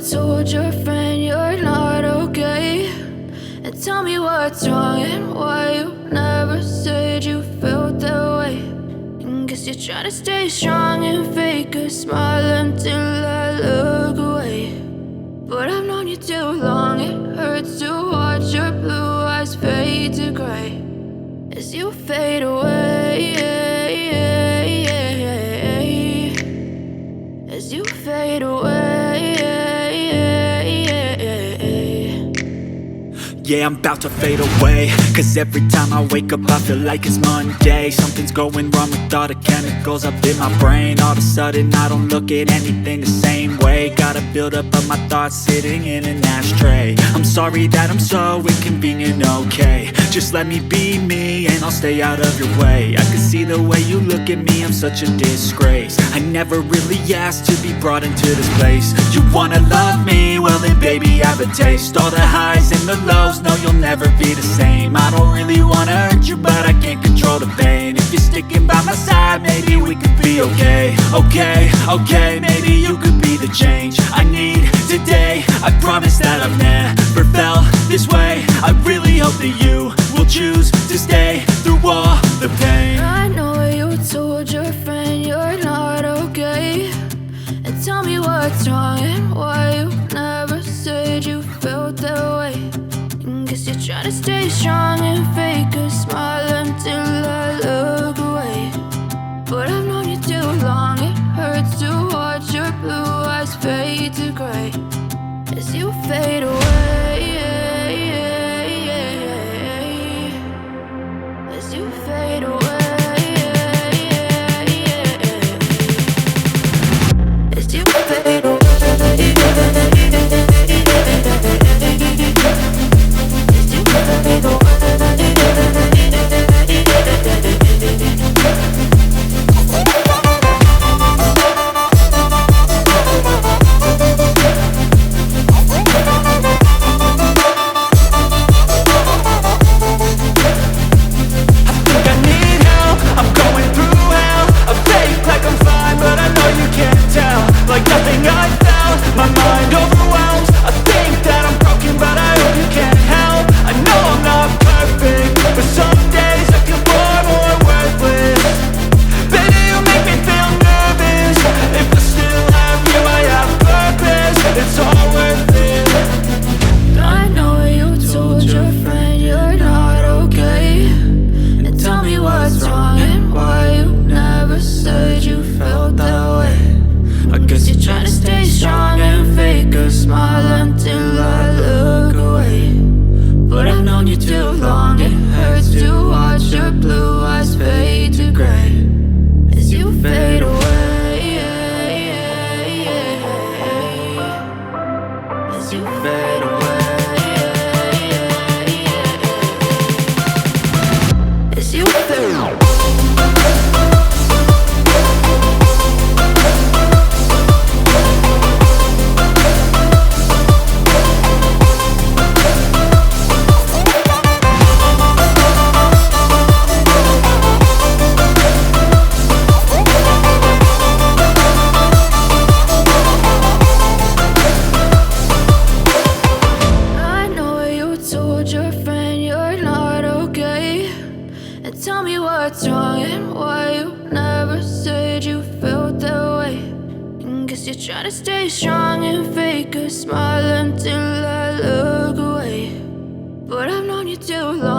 told your friend you're not okay. And tell me what's wrong and why you never said you felt that way. And guess you're trying to stay strong and fake a smile until I look away. But I've known you too long, it hurts to watch your blue eyes fade to gray as you fade away, as you fade away. Yeah, I'm about to fade away, cause every time I wake up I feel like it's Monday. Something's going wrong with all the chemicals up in my brain. All of a sudden I don't look at anything the same way. Got a build up of my thoughts sitting in an ashtray. I'm sorry that I'm so inconvenient, okay. Just let me be me and I'll stay out of your way. I can see the way you look at me, I'm such a disgrace. I never really asked to be brought into this place. You wanna love me? Well then baby have a taste. All the highs and the lows, no, you'll never be the same. I don't really wanna hurt you, but I can't control the pain. If you're sticking by my side, maybe we could be okay. Okay, maybe you could be the change I need today. I promise that I've never felt this way. I really hope that you will choose to stay through all the pain. I know you told your friend you're not okay. And tell me what's wrong and why you never said you felt that way. Guess you're trying to stay strong and fake a smile until I look away. But I've known you too long, it hurts to watch your blue eyes fade to gray as you fade away, as you fade away, as you fade away. Tell me what's wrong and why you never said you felt that way. And guess you're trying to stay strong and fake a smile until I look away. But I've known you too